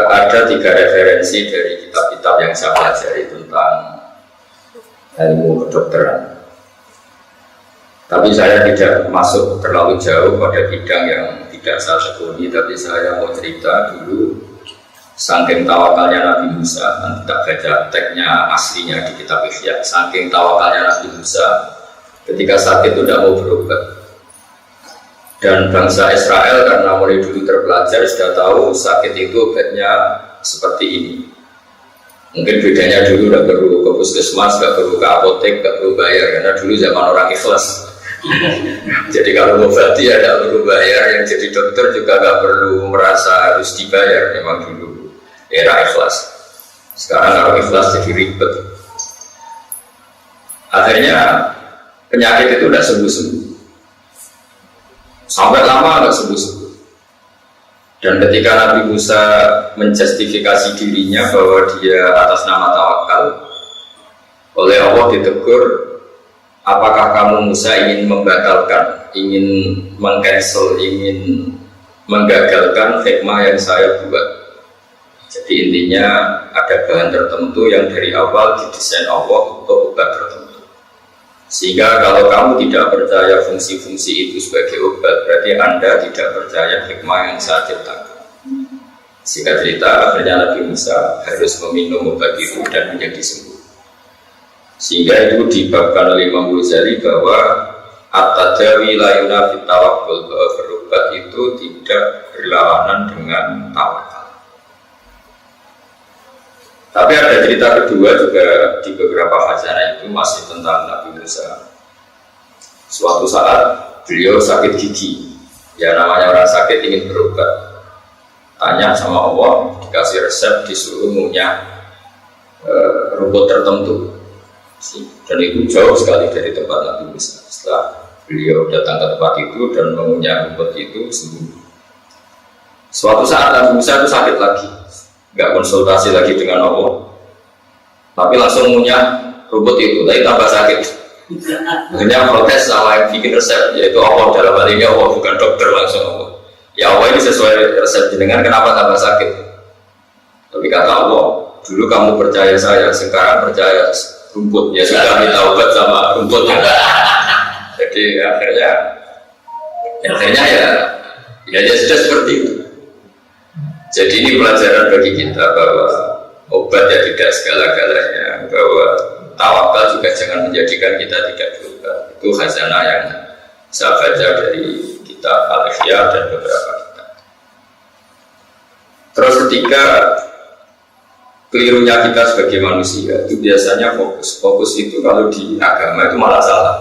Ada 3 referensi dari kitab-kitab yang saya pelajari tentang ilmu kedokteran. Tapi saya tidak masuk terlalu jauh pada bidang yang tidak saya tekuni. Tapi saya mau cerita dulu, saking tawakalnya Nabi Musa. Nanti tak baca teksnya aslinya di kitab Ihya. Saking tawakalnya Nabi Musa, ketika sakit tidak mau berobat. Dan bangsa Israel karena mulai dulu terpelajar sudah tahu sakit itu obatnya seperti ini. Mungkin bedanya dulu tidak perlu ke puskesmas, tidak perlu ke apotek, tidak perlu bayar karena dulu zaman orang ikhlas. Jadi kalau mengobati ya tidak perlu bayar, yang jadi dokter juga tidak perlu merasa harus dibayar. Memang dulu era ikhlas. Sekarang kalau ikhlas jadi ribet. Akhirnya penyakit itu tidak sembuh-sembuh. Sampai lama nggak sembuh-sembuh. Dan ketika Nabi Musa menjustifikasi dirinya bahwa dia atas nama tawakal, oleh Allah ditegur, apakah kamu Musa ingin membatalkan, ingin mengcancel, ingin menggagalkan hikmah yang saya buat? Jadi intinya ada bahan tertentu yang dari awal didesain Allah untuk obat tertentu. Sehingga kalau kamu tidak percaya fungsi-fungsi itu sebagai obat, berarti Anda tidak percaya hikmah yang saya ciptakan. Sehingga cerita akhirnya Nabi Musa harus meminum obat itu dan menjadi sembuh. Sehingga itu dibabkan oleh Imam Ghazali bahwa at-tadawi la yunafi tawakkul, bahwa berobat itu tidak berlawanan dengan tawakal. Tapi ada cerita kedua juga di beberapa khazanah itu masih tentang Nabi Musa. Suatu saat beliau sakit gigi, ya namanya orang sakit ingin berobat. Tanya sama Allah, dikasih resep, disuruh ngunyah rumput tertentu. Dan itu jauh sekali dari tempat Nabi Musa. Setelah beliau datang ke tempat itu dan mengunyah rumput itu sembuh. Suatu saat Nabi Musa itu sakit lagi. Gak konsultasi lagi dengan Allah, tapi langsung ngunyah rumput itu, tapi tambah sakit. Akhirnya protes sama yang bikin resep, yaitu Allah. Dalam hal ini Allah, bukan dokter, langsung Allah. Ya Allah, ini sesuai resep jenengan, kenapa tambah sakit? Tapi kata Allah, dulu kamu percaya saya, sekarang percaya rumput. Ya sudah, minta obat sama rumput. Jadi akhirnya ya sudah seperti itu. Jadi ini pelajaran bagi kita bahwa obat ya tidak segala-galanya, bahwa tawakal juga jangan menjadikan kita tidak berobat. Itu khazanah yang saya baca dari kitab Al-Ihya dan beberapa kitab. Terus ketika kelirunya kita sebagai manusia itu biasanya fokus itu kalau di agama itu malah salah.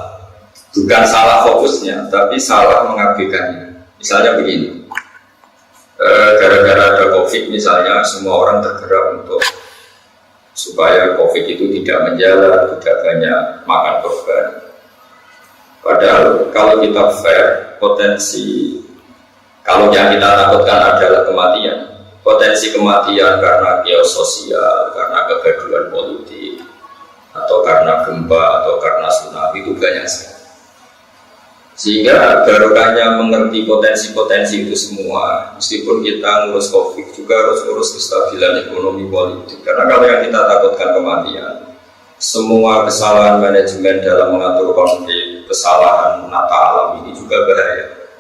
Bukan salah fokusnya, tapi salah mengabaikannya. Misalnya begini. Gara-gara ada COVID misalnya, semua orang tergerak untuk supaya COVID itu tidak menjalar, tidak banyak makan korban. Padahal kalau kita fair, potensi kalau yang kita takutkan adalah kematian, potensi kematian karena chaos sosial, karena kegaduhan politik, atau karena gempa, atau karena tsunami itu banyak sekali. Sehingga barokahnya mengerti potensi-potensi itu semua, meskipun kita ngurus COVID juga harus ngurus kestabilan ekonomi politik. Karena kalau yang kita takutkan kematian, semua kesalahan manajemen dalam mengatur konflik, kesalahan menata alam ini juga bahaya.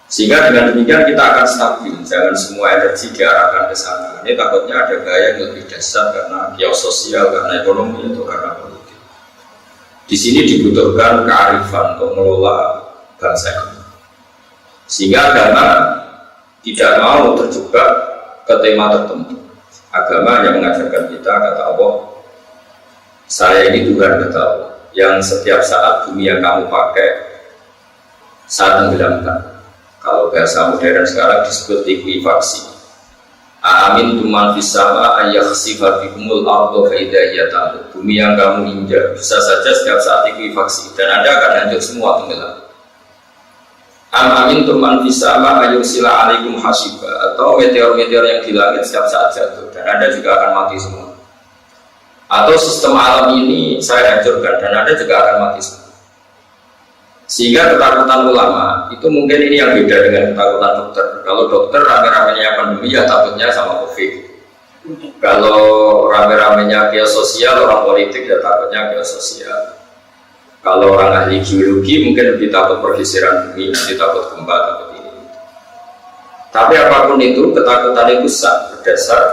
Sehingga dengan demikian kita akan stabil, jangan semua energi diarahkan ke sana. Ini takutnya ada bahaya yang lebih dasar karena chaos sosial, karena ekonomi, atau karena politik. Di sini dibutuhkan kearifan untuk mengelola bangsa ini, sehingga agama tidak mau terjebak ke tema tertentu. Agama yang mengajarkan kita, kata Allah, saya ini Tuhan, kata Allah, yang setiap saat bumi yang kamu pakai saat tenggelamkan. Kalau bahasa modern sekarang disebut likuifaksi. Amin tuman fisama ayakhsifa bikumul ardo faidahiyatamu. Bumi yang kamu injak bisa saja setiap saat likuifaksi dan Anda akan hancur semua, tenggelam. Amin tuman fisama ayusila alaikum hasiba, atau meteor-meteor yang di langit setiap saat jatuh dan Anda juga akan mati semua. Atau sistem alam ini saya hancurkan dan Anda juga akan mati semua. Sehingga ketakutan ulama itu mungkin ini yang beda dengan ketakutan dokter. Kalau dokter rame-ramenya pandemi ya takutnya sama COVID. Kalau rame-ramenya chaos sosial, orang politik ya takutnya chaos sosial. Kalau orang ahli geologi mungkin lebih takut pergeseran bumi, lebih takut gempa takut ini. Tapi apapun itu, ketakutan itu sah berdasar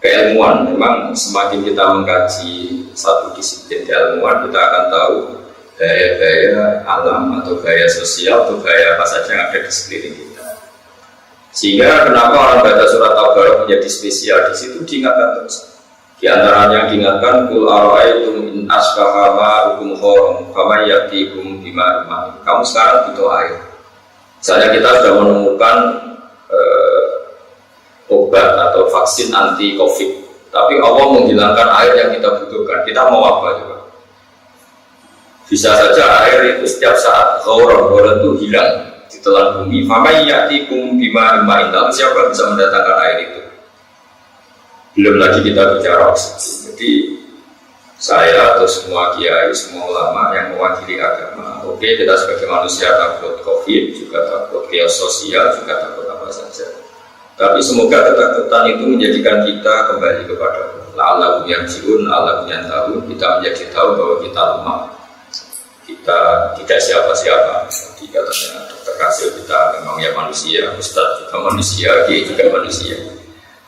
keilmuan. Memang semakin kita mengkaji satu disiplin keilmuan, kita akan tahu gaya-gaya alam atau gaya sosial atau gaya apa saja yang ada di sekeliling kita. Sehingga kenapa orang baca surat Tabarok menjadi spesial di situ diingatkan terus. Di antaranya diingatkan kul ara'aitum in asbaha ma'ukum khawran fama ya'tikum bima'in ma'in. Kamu sekarang butuh air. Misalnya kita sudah menemukan obat atau vaksin anti COVID, tapi Allah menghilangkan air yang kita butuhkan. Kita mau apa juga? Bisa saja air itu setiap saat khawran itu hilang di telan bumi. Fama ya'tikum bima'in ma'in. Lalu siapa bisa mendatangkan air itu? Belum lagi kita bicara oksigen. Jadi saya atau semua kiai, semua ulama yang mewakili agama, oke, kita sebagai manusia takut COVID, juga takut chaos sosial, juga takut apa saja. Tapi semoga ketakutan itu menjadikan kita kembali kepada Allah yang jiun, Allah yang tahu. Kita menjadi tahu bahwa kita lemah, kita tidak siapa-siapa. Jadi katanya dokter Kasil kita memang ya manusia, Ustadz juga manusia, kiai juga manusia.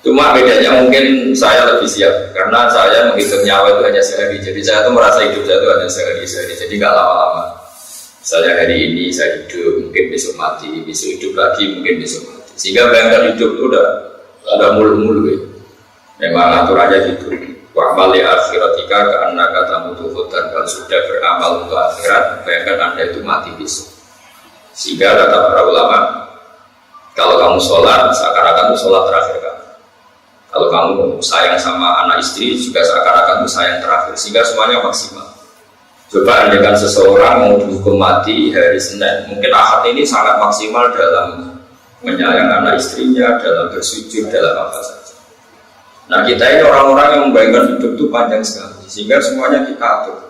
Cuma bedanya mungkin saya lebih siap karena saya menghitung nyawa itu hanya sehari. Jadi saya tuh merasa hidup saya itu hanya sehari. Jadi nggak lama-lama. Misalnya hari ini saya hidup, mungkin besok mati, besok hidup lagi, mungkin besok mati. Sehingga bayangkan hidup itu udah mulu-mulu ya. Memang aturannya gitu. Wa amali akhiratika karena kata mutuhut dan kalau sudah beramal untuk akhirat, bayangkan Anda itu mati besok. Sehingga kata para ulama, kalau kamu sholat, seakan-akan itu sholat terakhir kamu. Kalau kamu sayang sama anak istri juga seakan-akan itu sayang terakhir, sehingga semuanya maksimal. Coba andaikan seseorang mau dihukum mati hari Senin, mungkin Ahad ini sangat maksimal dalam menyayang anak istrinya, dalam bersujud, dalam apa saja. Nah kita ini orang-orang yang membayangkan hidup itu panjang sekali, sehingga semuanya kita atur.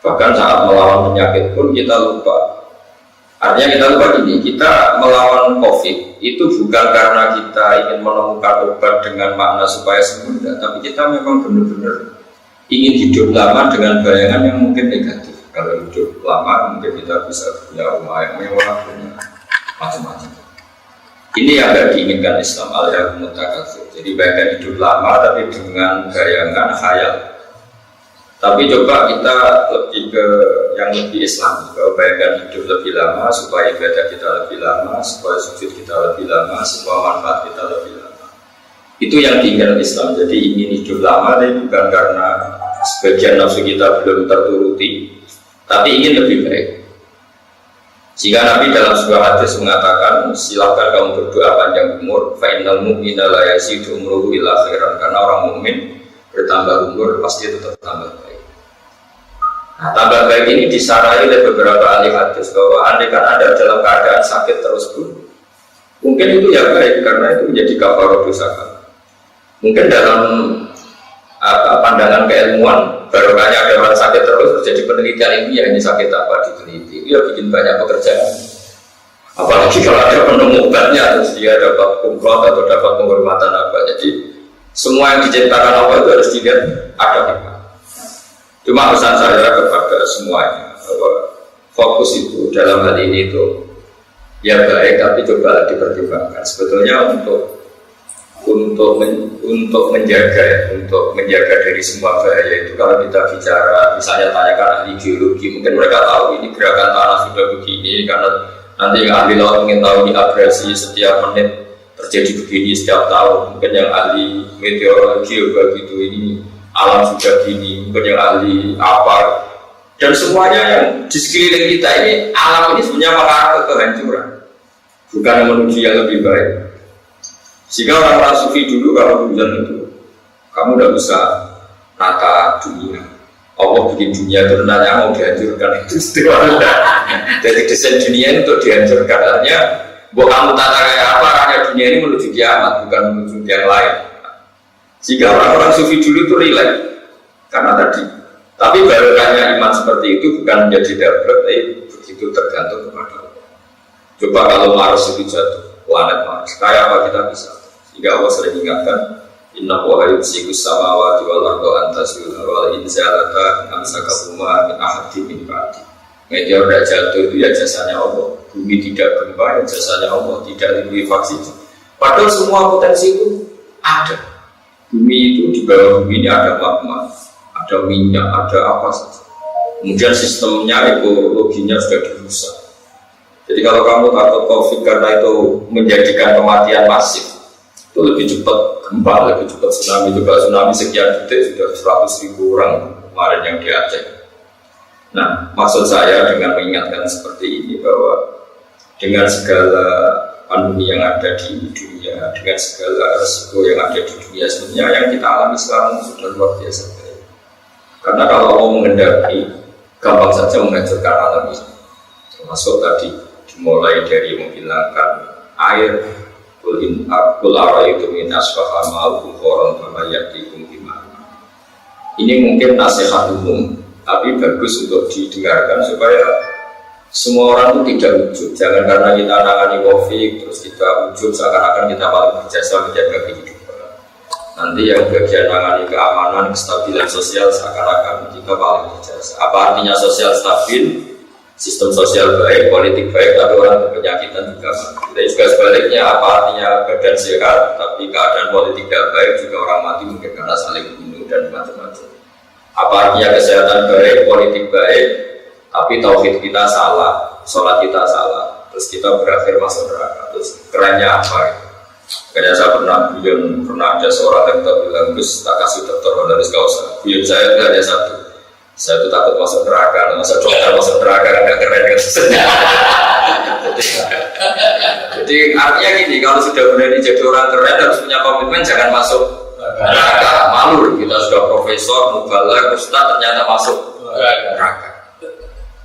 Bahkan saat melawan penyakit pun kita lupa. Artinya kita lupa gini, kita melawan COVID itu bukan karena kita ingin menemukan obat dengan makna supaya sembuh, tapi kita memang benar-benar ingin hidup lama dengan bayangan yang mungkin negatif. Kalau hidup lama mungkin kita bisa punya rumah yang mewah, punya macam-macam. Ini yang tidak diinginkan Islam, al-yaqumut takatsur. Jadi bayangan hidup lama tapi dengan bayangan khayal. Tapi coba kita lebih ke yang lebih Islam, bahwa bayangkan hidup lebih lama supaya ibadah kita lebih lama, supaya sujud kita lebih lama, supaya manfaat kita lebih lama. Itu yang diinginkan Islam. Jadi ingin hidup lama tapi bukan karena sebagian nafsu kita belum terturuti, tapi ingin lebih baik. Jika Nabi dalam sebuah hadis mengatakan, silakan kamu berdoa panjang umur, fa innal mu'mina la yazidu umruhu illa khairan, karena orang mukmin bertambah umur pasti tetap tambah baik. Nah, tambah baik ini disarai oleh beberapa ahli hadis bahwa andaikan Anda dalam keadaan sakit terus pun mungkin itu ya baik karena itu menjadi kafarah dosa kamu. Mungkin dalam pandangan keilmuan barokahnya ada orang sakit terus terjadi penelitian ini sakit apa diteliti, itu ya bikin banyak pekerjaan. Apalagi kalau ada penemu obatnya terus dia dapat kumplot atau dapat penghormatan apa. Jadi semua yang diciptakan Allah itu harus dilihat ada hikmah. Cuma pesan saya kepada semuanya bahwa fokus itu dalam hal ini itu ya baik, tapi coba dipertimbangkan. Sebetulnya untuk menjaga dari semua bahaya itu, kalau kita bicara misalnya tanyakan ahli geologi, mungkin mereka tahu ini gerakan tanah sudah begini karena nanti yang ahli laut ingin tahu ini abrasi setiap menit terjadi begini setiap tahun. Mungkin yang ahli meteorologi juga gitu, ini alam sudah gini, mungkin yang ahli apa, dan semuanya yang di sekeliling kita ini, alam ini sebenarnya mengarah ke kehancuran, bukan menuju yang lebih baik. Sehingga orang-orang sufi dulu kalau hujan itu, kamu tidak bisa nata dunia, Allah bikin dunia itu renanya mau dihancurkan, itu istilah. Jadi desain dunia ini untuk dihancurkan, artinya buat kamu tata kayak apa, karena dunia ini menuju kiamat, bukan menuju yang lain. Jika orang-orang sufi dulu itu relax, karena tadi Tapi barokahnya iman seperti itu bukan menjadi dablek, tapi begitu tergantung kepada Allah. Coba kalau Mars itu jatuh, planet Mars, kayak apa kita bisa? Jika Allah sering ingatkan, Inna Allaha yumsikus samawati wal arda an tazula wal in zalata amsakahuma min ahadin min ba'di. Meteor tidak jatuh itu ya jasanya Allah. Bumi tidak gempa ya jasanya Allah. Tidak likuifaksi. Padahal semua potensi itu ada. Bumi itu di bawah bumi ini ada magma, ada minyak, ada apa saja. Kemudian sistemnya, ekologinya sudah dirusak. Jadi kalau kamu takut COVID karena itu menjadikan kematian masif, itu lebih cepat gempa, lebih cepat tsunami. Juga tsunami sekian detik sudah 100.000 orang kemarin yang di Aceh. Nah, maksud saya dengan mengingatkan seperti ini bahwa dengan segala pandemi yang ada di dunia, dengan segala resiko yang ada di dunia sebenarnya yang kita alami sekarang sudah luar biasa. Karena kalau Allah mengendaki, gampang saja menghancurkan alam ini. Termasuk tadi dimulai dari menghilangkan air, kul ara'aytum in asbaha ma'akum ghoran fama ya'tikum bima'in. Ini mungkin nasihat umum, tapi bagus untuk didengarkan supaya semua orang itu tidak ujub. Jangan karena kita nangani COVID terus kita ujub seakan-akan kita paling berjasa menjaga kehidupan. Nanti yang bagian nangani keamanan, kestabilan sosial seakan-akan kita paling berjasa. Apa artinya sosial stabil? Sistem sosial baik, politik baik, tapi orang berpenyakitan juga. Jadi juga sebaliknya, apa artinya badan sehat, tapi keadaan politik tidak baik, juga orang mati mungkin karena saling bunuh dan macam-macam. Apa artinya kesehatan baik, politik baik, tapi tauhid kita salah, sholat kita salah, terus kita berakhir masuk neraka. Terus kerennya apa? Karena saya pernah ada seorang yang bilang, Gus, tak kasih dokter honoris causa. Buyut saya itu ada satu. Saya itu takut masuk neraka, masa dokter masuk neraka kan gak keren kan? Jadi artinya gini, kalau sudah berani jadi orang keren harus punya komitmen jangan masuk neraka. Malu kita sudah profesor, mubalagh, ustaz ternyata masuk neraka.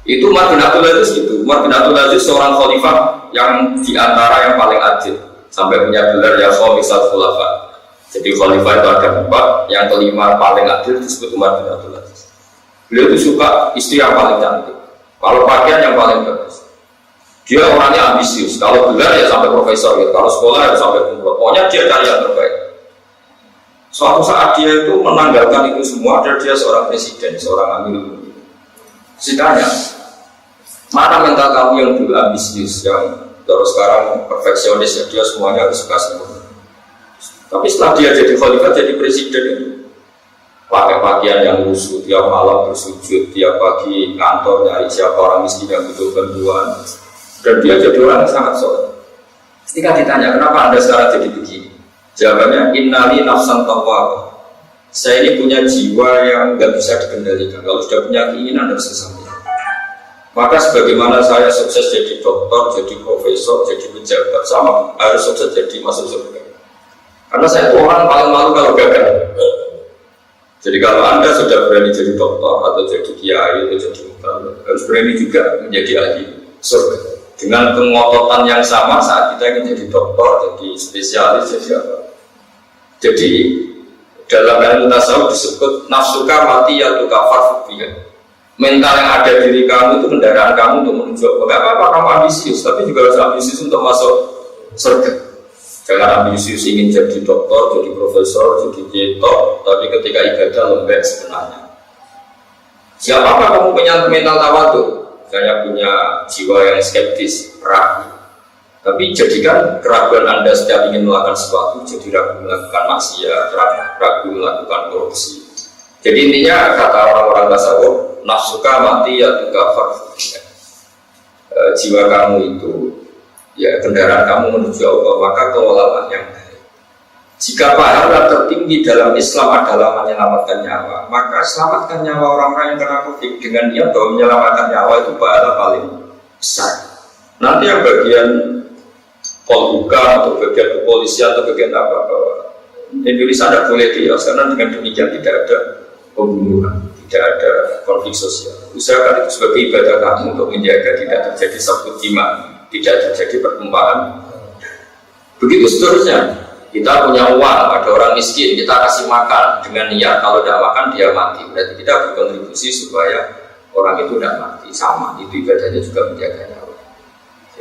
Itu Umar bin Abdul Aziz gitu. Umar bin Abdul Aziz seorang khalifah yang diantara yang paling adil sampai punya gelar ya khamisal khulafa. Jadi khalifah itu ada 4, yang kelima paling adil disebut Umar bin Abdul Aziz. Beliau itu suka istri yang paling cantik, kalau pakaian yang paling bagus. Dia orangnya ambisius, kalau gelar ya sampai profesor gitu, kalau sekolah ya sampai kumlot. Pokoknya dia cari yang terbaik. Suatu saat dia itu menanggalkan itu semua, dan dia seorang presiden, seorang amir. Ditanya, mana mental kamu yang dulu ambisius, yang terus sekarang perfeksionis, ya dia semuanya harus suka sempurna. Tapi setelah dia jadi khalifah, jadi presiden itu pakai pakaian yang lusuh, tiap malam bersujud, tiap pagi kantor nyari siapa orang miskin yang butuh bantuan, dan dia jadi orang yang sangat soleh. Ketika ditanya, kenapa anda sekarang jadi begini? Jawabannya, innali nafsan tawwabah. Saya ini punya jiwa yang nggak bisa dikendalikan. Kalau sudah punya keinginan harus kesampaian. Maka sebagaimana saya sukses jadi dokter, jadi profesor, jadi pejabat, sama harus sukses jadi masuk surga. Karena saya orang paling malu kalau gagal. Jadi kalau anda sudah berani jadi dokter atau jadi kiai atau jadi mubalagh, harus berani juga menjadi ahli surga. Dengan kengototan yang sama saat kita ingin jadi dokter, jadi spesialis, jadi apa. Jadi dalam ilmu tasawuf disebut nafsuka mati ya tu kafar fubiyah. Mental yang ada diri kamu itu kendaraan kamu untuk menuju. Enggak apa-apa kamu ambisius, tapi juga harus ambisius untuk masuk surga. Jangan ambisius ingin jadi dokter, jadi profesor, jadi jetok, tapi ketika ibadah lembek sebenarnya. Siapa kamu punya mental tawadhu? Saya punya jiwa yang skeptis, ragu. Tapi jadikan keraguan anda setiap ingin melakukan sesuatu, jadi ragu melakukan maksiat, ragu melakukan korupsi. Jadi intinya kata orang-orang tasawuf, nafsuka mati ya tu kafar. Jiwa kamu itu, ya kendaraan kamu menuju Allah, maka kelolalah yang baik. Jika pahala tertinggi dalam Islam adalah menyelamatkan nyawa, maka selamatkan nyawa orang-orang yang kena COVID dengan niat bahwa menyelamatkan nyawa itu pahala paling besar. Nanti yang bagian polhuka atau bagian kepolisian atau bagian apa, bahwa Indonesia tidak boleh dihias karena dengan demikian tidak ada pembunuhan, tidak ada konflik sosial. Usahakan itu sebagai ibadah kamu untuk menjaga tidak terjadi sabut iman, tidak terjadi pertumpahan. Begitu seterusnya. Kita punya uang, ada orang miskin, kita kasih makan dengan niat kalau tidak makan dia mati. Berarti kita berkontribusi supaya orang itu tidak mati. Sama, itu ibadahnya juga menjaga nyawa.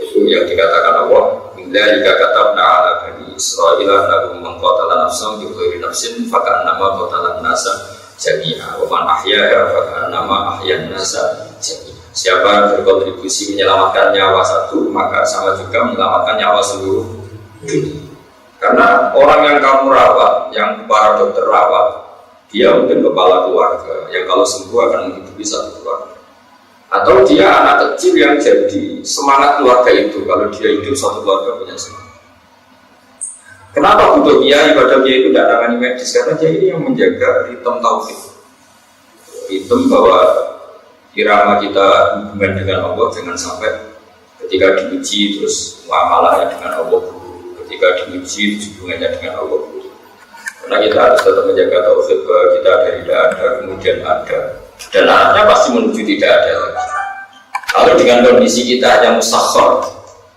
Itu yang dikatakan Allah. Bila jika kata ala bani Israil annahu man qatala nafsan bi ghairi nafsin faka'annama qatala an-nasa jami'a wa man ahyaha faka'annama ahya an-nasa jami'a. Siapa yang berkontribusi menyelamatkan nyawa satu, maka sama juga menyelamatkan nyawa seluruh dunia. Karena orang yang kamu rawat, yang para dokter rawat, dia mungkin kepala keluarga yang kalau sembuh akan menghidupi satu keluarga. Atau dia anak kecil yang jadi semangat keluarga itu kalau dia hidup satu keluarga punya semangat. Kenapa butuh kiai? Padahal kiai itu tidak tangani medis, karena dia ini yang menjaga ritme tauhid, ritme bahwa irama kita hubungan dengan Allah jangan sampai ketika diuji terus muamalahnya dengan Allah, ketika diuji hubungannya dengan Allah. Karena kita harus tetap menjaga tauhid bahwa kita dari tidak ada kemudian ada, dan arahnya pasti menuju tidak ada lagi. Kalau dengan kondisi kita yang musakhkhar,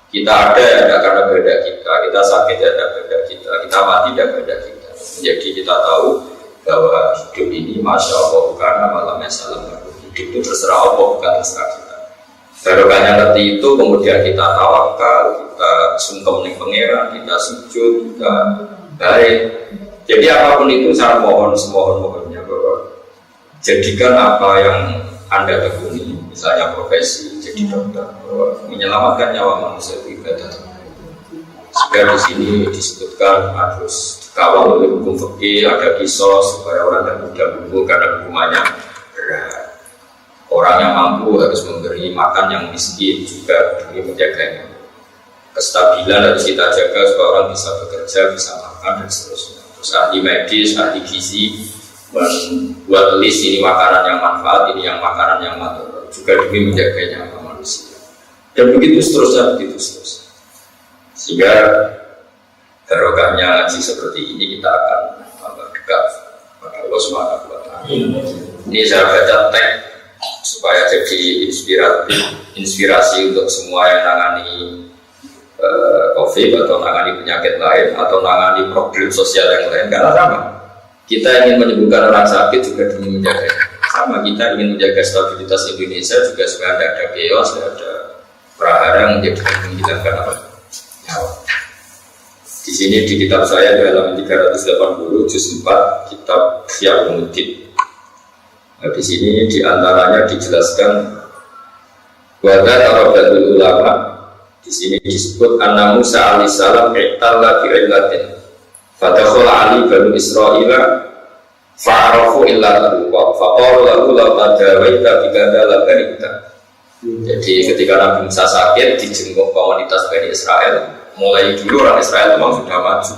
kita ada ya ada karena kehendak kita sakit ya ada kehendak kita mati ya kehendak kita. Jadi kita tahu bahwa hidup ini masya Allah karena malamnya salam, hidup itu terserah Allah bukan terserah kita. Barokahnya ngerti itu kemudian kita tawakal, kita sungkem ning pangeran, kita sujud, kita baik. Jadi apapun itu saya mohon semohon-mohonnya bahwa jadikan apa yang Anda tekuni, misalnya profesi jadi dokter, bahwa menyelamatkan nyawa manusia itu ibadah. Sehingga di sini disebutkan harus dikawal oleh hukum fikih, ada kisos supaya orang tidak mudah bunuh karena hukumannya berat. Orang yang mampu harus memberi makan yang miskin juga demi menjaganya. Kestabilan harus kita jaga supaya orang bisa bekerja, bisa makan dan seterusnya. Terus ahli medis, ahli gizi membuat list ini makanan yang manfaat, ini yang makanan yang manfaat, juga demi menjaganya manusia. Dan begitu seterusnya. Sehingga barokahnya ngaji seperti ini kita akan tambah dekat pada Allah Subhanahu wa Ta'ala. Ini saya baca teks supaya jadi inspirasi untuk semua yang nangani COVID atau nangani penyakit lain atau nangani problem sosial yang lain, karena sama kita ingin menyembuhkan orang sakit juga demi menjaga, sama kita ingin menjaga stabilitas Indonesia juga supaya tidak ada chaos, tidak ada prahara yang menghilangkan nyawa. Di sini di kitab saya di halaman 380 juz 4 kitab Syi'umuddin. Nah, di sini diantaranya dijelaskan wada tarobatul ulama. Di sini disebut anna Musa alaihissalam iktalla bi'illatin fadakhala ali banu Israila fa'arafu illatahu faqalu lahu law tadawaita bikada labarita. Jadi ketika Nabi Musa sakit dijenguk komunitas Bani Israel, mulai dulu orang Israel memang sudah maju.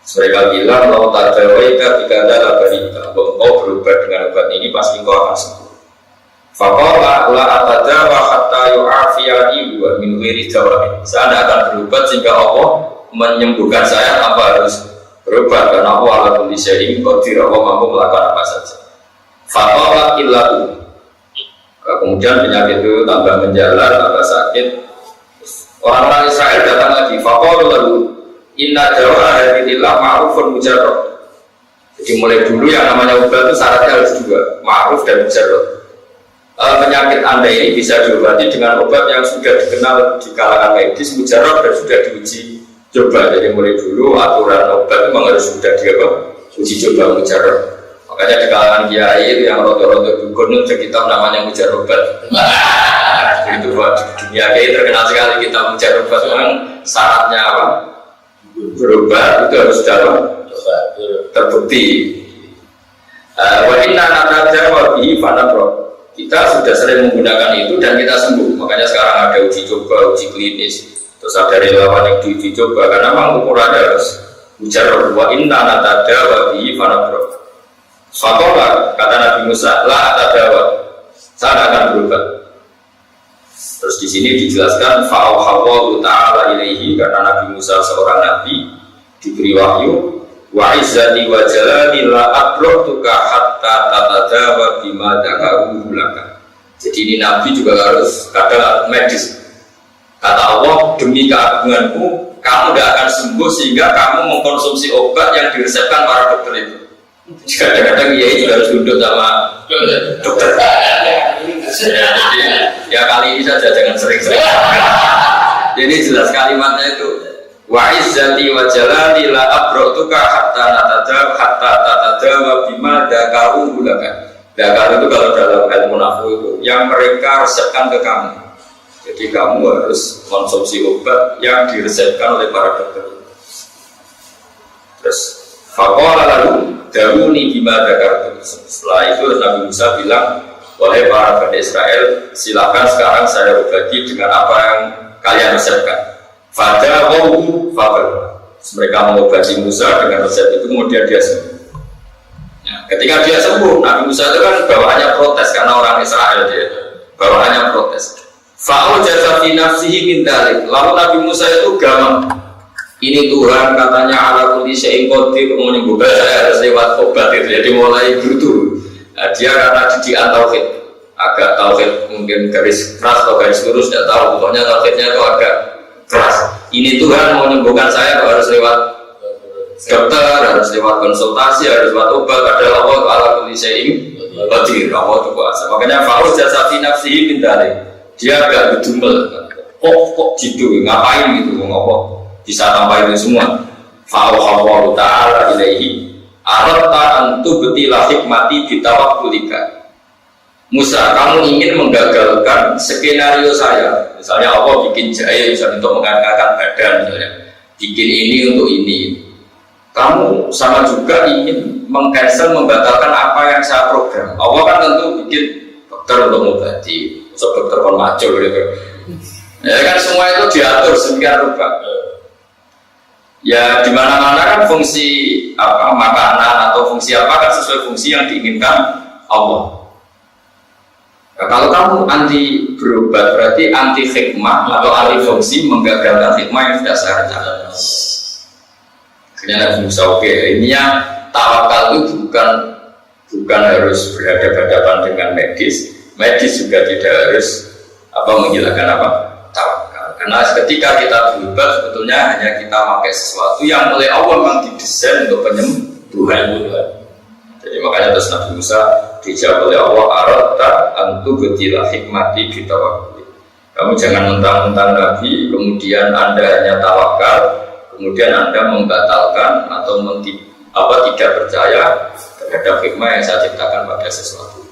Mereka bilang law tadawaita bikada labarita, engkau berubah dengan obat ini pasti engkau akan sembuh. Faqala la atadawa hatta yu'afiyani wa min ghairi dawain. Saya tidak akan berobat sehingga Allah menyembuhkan saya tanpa harus berobat, karena Allah ala kulli syai'in qadir, Allah mampu melakukan apa saja. Faqala illahu. Kemudian penyakit itu tambah menjalar, tambah sakit. Orang-orang Israel datang lagi. Faqala lahu inna dawa hadillah ma'rufun mujarrad. Jadi mulai dulu yang namanya obat itu syaratnya harus dua, ma'ruf dan mujarrad. Penyakit Anda ini bisa diobati dengan obat yang sudah dikenal di kalangan medis, mujarab dan sudah diuji coba. Jadi mulai dulu aturan obat memang harus sudah diuji coba mujarab. Makanya di kalangan kiai itu yang rotor-rotor dukun itu kitab namanya mujarobat. Itu buat dunia kiai terkenal sekali kitab mujarobat. Memang syaratnya apa? Berubah itu harus terbukti. Wa inna nataja wa bihi fanabro. Kita sudah sering menggunakan itu dan kita sembuh. Makanya sekarang ada uji coba, uji klinis, terus ada relawan yang diuji coba. Karena memang ukurannya harus mujarab. Wa inna natada wa bihi fanabro. Fakola kata Nabi Musa, la atadawa, saya akan berubah. Terus di sini dijelaskan fa'auhallahu ta'ala ilaihi, karena Nabi Musa seorang nabi diberi wahyu. Wa izzati wa jalali la abroktuka hatta tatadawa bima dakaruhu laka. Jadi ini Nabi juga harus kadang medis. Kata Allah, demi keagunganku kamu tidak akan sembuh sehingga kamu mengkonsumsi obat yang diresepkan para dokter itu. Kadang-kadang ya juga harus duduk sama dokter. Jadi, ya kali ini saja jangan sering-sering. Jadi jelas kalimatnya itu wa izzati wa jalali la abratuka hatta tatada wa bima dakaru laka. Dakar itu kalau dalam ilmu nahwu itu yang mereka resepkan ke kamu. Jadi kamu harus konsumsi obat yang diresepkan oleh para dokter. Terus faqala lalu dawuni bima dakar. Setelah itu Nabi Musa bilang, wahai para Bani Israel, silakan sekarang saya obati dengan apa yang kalian resepkan. Fadawu faqal. Mereka mengobati Musa dengan resep itu, kemudian dia sembuh. Nah, ketika dia sembuh, Nabi Musa itu kan bawaannya protes karena orang Israel dia bawaannya protes. Fa'u jaza fi nafsihi min dzalik. Lalu Nabi Musa itu gamang. Ini Tuhan katanya ala kulli syai'in qadir, menyembuhkan saya harus lewat obat itu. Jadi mulai gitu. Nah, dia karena didikan tauhid, agak tauhid mungkin garis keras atau garis lurus tidak tahu. Pokoknya tauhidnya itu agak keras. Ini Tuhan mau menyembuhkan saya harus lewat dokter, harus lewat konsultasi, harus lewat obat. Adalah Allah ala kulli syai'in qadir. Allah itu kuasa. Makanya fa'u jaza fi nafsihi min dzalik. Dia agak bedumel, kok gitu, ngapain gitu, ngapa bisa tambah itu semua. Fa'auhallahu ta'ala ilaihi aratta antu betilah hikmati bitawakkulika. Musa, kamu ingin menggagalkan skenario saya. Misalnya Allah bikin jahe misalnya untuk mengangkat badan, misalnya bikin ini untuk ini. Kamu sama juga ingin mengcancel, membatalkan apa yang saya program. Allah kan tentu bikin dokter untuk mengobati, dokter kon macul gitu. Ya kan semua itu diatur sedemikian rupa. Ya di mana-mana kan fungsi apa makanan atau fungsi apa kan sesuai fungsi yang diinginkan Allah. Nah, kalau kamu anti berobat berarti anti hikmah atau anti fungsi, menggagalkan hikmah yang sudah saya rencanakan. Akhirnya Nabi Musa oke, ininya tawakal itu bukan harus berhadapan-hadapan dengan medis. Medis juga tidak harus menghilangkan tawakal. Karena ketika kita berobat sebetulnya hanya kita pakai sesuatu yang oleh Allah memang didesain untuk penyembuhan. Jadi makanya terus Nabi Musa dijawab oleh Allah, aratta antu betilah hikmati bitawakul. Kamu jangan mentang-mentang Nabi kemudian Anda hanya tawakal, kemudian Anda membatalkan atau tidak percaya terhadap hikmah yang saya ciptakan pada sesuatu.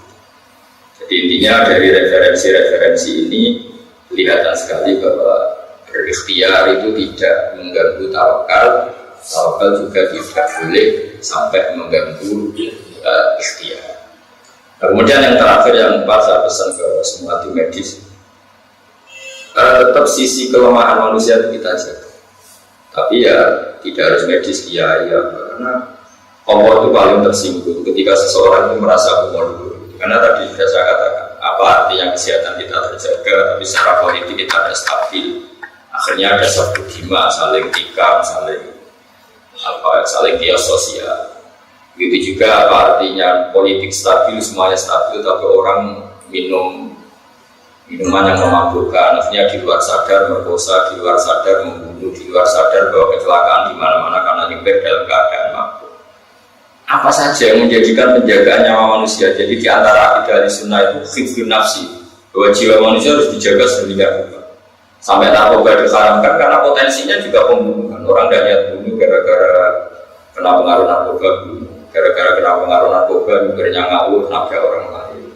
Jadi intinya dari referensi-referensi ini kelihatan sekali bahwa berikhtiar itu tidak mengganggu tawakal. Tawakal juga tidak boleh sampai mengganggu ikhtiar. Kemudian yang terakhir yang keempat, saya pesan ke semua tim medis, tetap sisi kelemahan manusia itu kita jaga. Tapi ya tidak harus medis karena Allah itu paling tersinggung ketika seseorang itu merasa umur. Karena tadi sudah saya katakan, apa artinya kesehatan kita terjaga, tapi secara politik kita ada stabil. Akhirnya ada satu gima, saling tikam, saling kios sosial. Begitu juga apa artinya politik stabil, semuanya stabil, tapi orang minum minuman yang memabukkan, akhirnya di luar sadar merkosa, di luar sadar membunuh, di luar sadar bahwa kecelakaan di mana-mana karena nyepet dalam keadaan mabuk. Apa saja yang menjadikan penjagaan nyawa manusia. Jadi di antara akidah di sunnah itu khifdun nafsi, bahwa jiwa manusia harus dijaga sedemikian rupa. Sampai narkoba diharamkan karena potensinya juga pembunuhan. Orang tidak niat bunuh gara-gara kena pengaruh narkoba, gara-gara kena pengaruh narkoba mikirnya ngawur nabrak orang lain.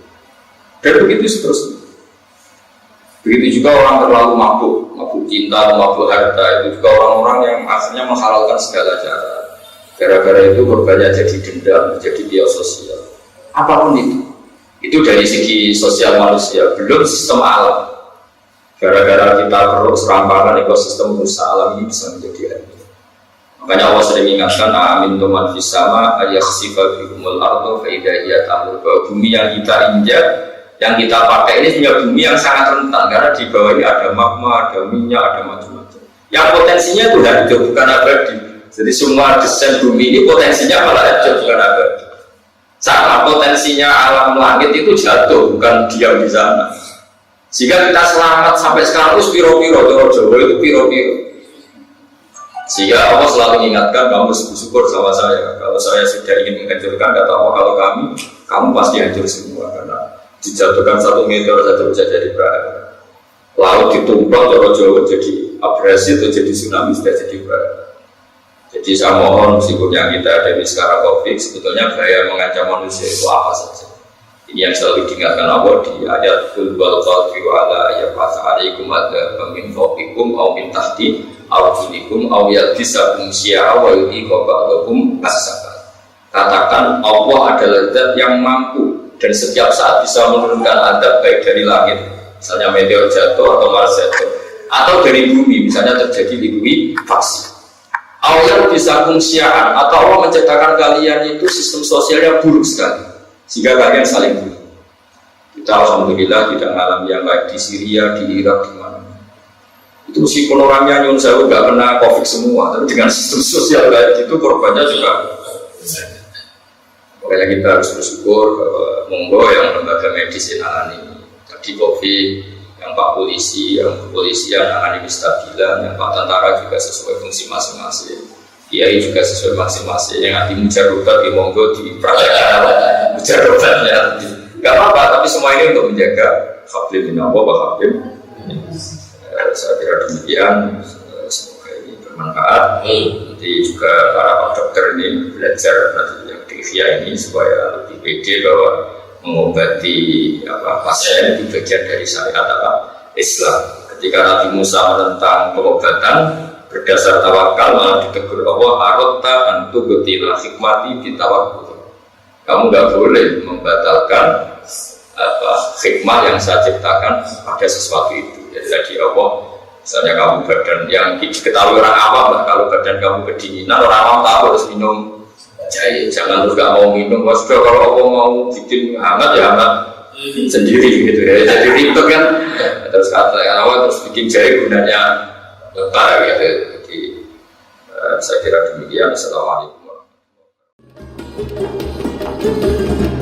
Dan begitu seterusnya. Begitu juga orang terlalu mabuk cinta, mabuk harta, itu juga orang-orang yang akhirnya menghalalkan segala cara. Gara-gara itu korbannya jadi dendam, jadi biaya sosial. Apapun itu dari segi sosial manusia, belum sistem alam. Gara-gara kita perlu serampangan ekosistem rusak alam ini bisa menjadi hancur. Makanya Allah sering mengingatkan, amin tuman fisama ayakhsifa bihumul ardo faidahiyat amur, bahwa bumi yang kita injak, yang kita pakai ini punya bumi yang sangat rentan karena di bawah ini ada magma, ada minyak, ada macam-macam. Yang potensinya itu hidup bukan abadi. Jadi semua desain bumi ini potensinya malah hidup bukan abadi. Sama potensinya alam langit itu jatuh, bukan diam di sana. Jika kita selamat sampai sekarang itu piro-piro, Jawa itu piro-piro. Sehingga Allah selalu mengingatkan kamu harus bersyukur sama saya. Kalau saya sudah ingin menghancurkan kata Allah, kalau kamu pasti hancur semua karena dijatuhkan 1 meteor saja bisa jadi bahaya. Laut ditumpah jauh-jauh jadi abrasi atau jadi tsunami sudah jadi bahaya. Jadi saya mohon meskipun yang kita ada di sekarang COVID sebetulnya bahaya mengancam manusia itu apa saja. Ini yang selalu diingatkan Allah di ayat Qul wal qadru ala yafasa alaikum adza min fawqikum aw min tahti arjulikum aw yalbisakum syi'a wa yudiqa ba'dakum as-sabat. Katakan Allah adalah zat yang mampu dan setiap saat bisa menurunkan azab baik dari langit, misalnya meteor jatuh atau Mars jatuh, atau dari bumi, misalnya terjadi likuifaksi. Allah bisa fungsian atau Allah menciptakan kalian itu sistem sosialnya buruk sekali sehingga kalian saling bunuh. Kita alhamdulillah tidak mengalami yang baik di Syria, di Irak, di mana. Itu meskipun orangnya nyun sewu nggak kena COVID semua, tapi dengan sistem sosial baik itu korbannya juga. Makanya kita harus bersyukur bahwa monggo yang lembaga medis ini tadi COVID, yang Pak Polisi, yang kepolisian, yang stabilan, yang Pak Tentara juga sesuai fungsi masing-masing, Kiai juga sesuai masing-masing, yang nanti mujarobat di monggo di praktek mujarobatnya nggak apa-apa, tapi semua ini untuk menjaga hablim minallah wa hablim. Saya kira demikian, semoga ini bermanfaat. Nanti juga para Pak Dokter ini belajar nanti yang di IFIA ini supaya lebih pede bahwa mengobati pasien itu bagian dari syariat Islam. Ketika Nabi Musa menentang pengobatan berdasar tawakal malah ditegur Allah arota antu getilah hikmati ditawakul. Kamu nggak boleh membatalkan hikmah yang saya ciptakan pada sesuatu itu. Jadi tadi Allah, misalnya kamu badan yang diketahui orang awam lah, kalau badan kamu kedinginan orang awam tahu harus minum jahe, jangan terus gak mau minum. Sudah kalau Allah mau bikin hangat ya hangat sendiri gitu ya, jadi ribet kan. Terus kata awal terus bikin jahe gunanya apa gitu. Jadi saya kira demikian. Assalamualaikum warahmatullahi wabarakatuh.